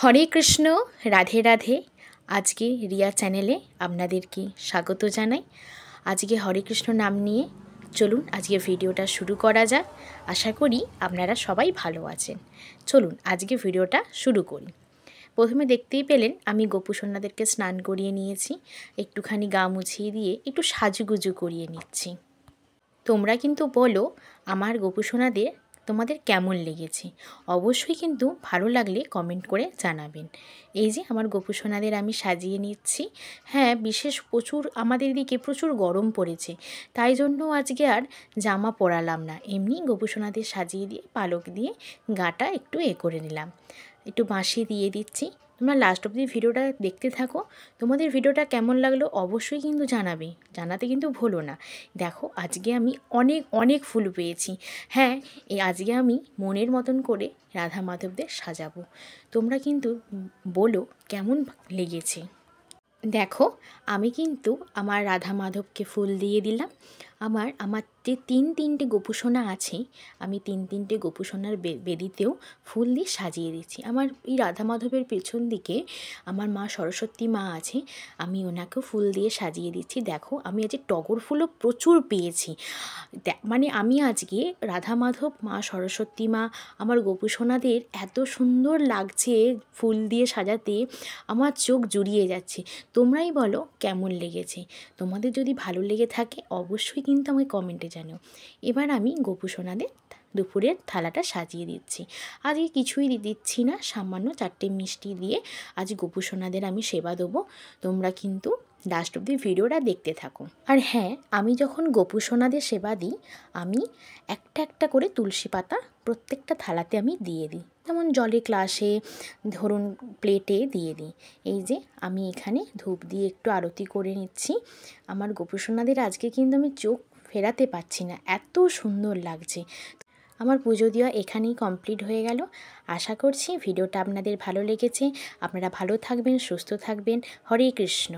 হরে কৃষ্ণ, রাধে রাধে। আজকে রিয়া চ্যানেলে আপনাদেরকে স্বাগত জানাই। আজকে হরে কৃষ্ণ নাম নিয়ে চলুন আজকে ভিডিওটা শুরু করা যাক। আশা করি আপনারা সবাই ভালো আছেন। চলুন আজকে ভিডিওটা শুরু করি। প্রথমে দেখতেই পেলেন আমি গোপুসোনাদেরকে স্নান করিয়ে নিয়েছি, একটুখানি গা মুছিয়ে দিয়ে একটু সাজুগুজু করিয়ে নিচ্ছি। তোমরা কিন্তু বলো আমার গোপুসোনাদের তোমাদের কেমন লেগেছে, অবশ্যই কিন্তু ভালো লাগলে কমেন্ট করে জানাবেন। এই যে আমার গোপুসোনাদের আমি সাজিয়ে নিচ্ছি। হ্যাঁ, বিশেষ প্রচুর আমাদের দিকে প্রচুর গরম পড়েছে, তাই জন্য আজকে আর জামা পরালাম না, এমনি গোপুসোনাদের সাজিয়ে দিয়ে পালক দিয়ে গাটা একটু করে নিলাম, একটু বাঁশি দিয়ে দিচ্ছি। তোমরা লাস্ট অবধি ভিডিওটা দেখতে থাকো। তোমাদের ভিডিওটা কেমন লাগলো অবশ্যই কিন্তু জানাবে, জানাতে কিন্তু ভুলো না। দেখো আজকে আমি অনেক অনেক ফুল পেয়েছি। হ্যাঁ, আজকে আমি মনের মতন করে রাধা মাধবদের সাজাবো। তোমরা কিন্তু বলো কেমন লেগেছে। দেখো আমি কিন্তু আমার রাধা মাধবকে ফুল দিয়ে দিলাম। আমার যে তিনটে গোপুসোনা আছে, আমি তিনটে গোপুসোনার বেদিতেও ফুল দিয়ে সাজিয়ে দিচ্ছি। আমার এই রাধা মাধবের পেছন দিকে আমার মা সরস্বতী মা আছে, আমি ওনাকেও ফুল দিয়ে সাজিয়ে দিচ্ছি। দেখো আমি আজকে টগর ফুলও প্রচুর পেয়েছি। মানে আমি আজকে রাধা মাধব, মা সরস্বতী মা, আমার গোপুসোনাদের এত সুন্দর লাগছে ফুল দিয়ে সাজাতে, আমার চোখ জুড়িয়ে যাচ্ছে। তোমরাই বলো কেমন লেগেছে। তোমাদের যদি ভালো লেগে থাকে অবশ্যই কিন্তু আমাকে কমেন্টে জানাও। এবার আমি গোপুসোনাদের দুপুরের থালাটা সাজিয়ে দিচ্ছি। আজকে কিছুই দিচ্ছি না, সামান্য 4টে মিষ্টি দিয়ে আজ গোপুসোনাদের আমি সেবা দেবো। তোমরা কিন্তু লাস্ট অব্দি ভিডিওটা দেখতে থাকো। আর হ্যাঁ, আমি যখন গোপুসোনাদের সেবা দিই আমি একটা একটা করে তুলসী পাতা প্রত্যেকটা থালাতে আমি দিয়ে দিই, যেমন জলে গ্লাসে, ধরুন প্লেটে দিয়ে দিই। এই যে আমি এখানে ধূপ দিয়ে একটু আরতি করে নিচ্ছি। আমার গোপুসোনাদের আজকে কিন্তু আমি চোখ ফেরাতে পারছি না, এত সুন্দর লাগছে। আমার পুজো দেওয়া এখানেই কমপ্লিট হয়ে গেল। আশা করছি ভিডিওটা আপনাদের ভালো লেগেছে। আপনারা ভালো থাকবেন, সুস্থ থাকবেন। হরে কৃষ্ণ।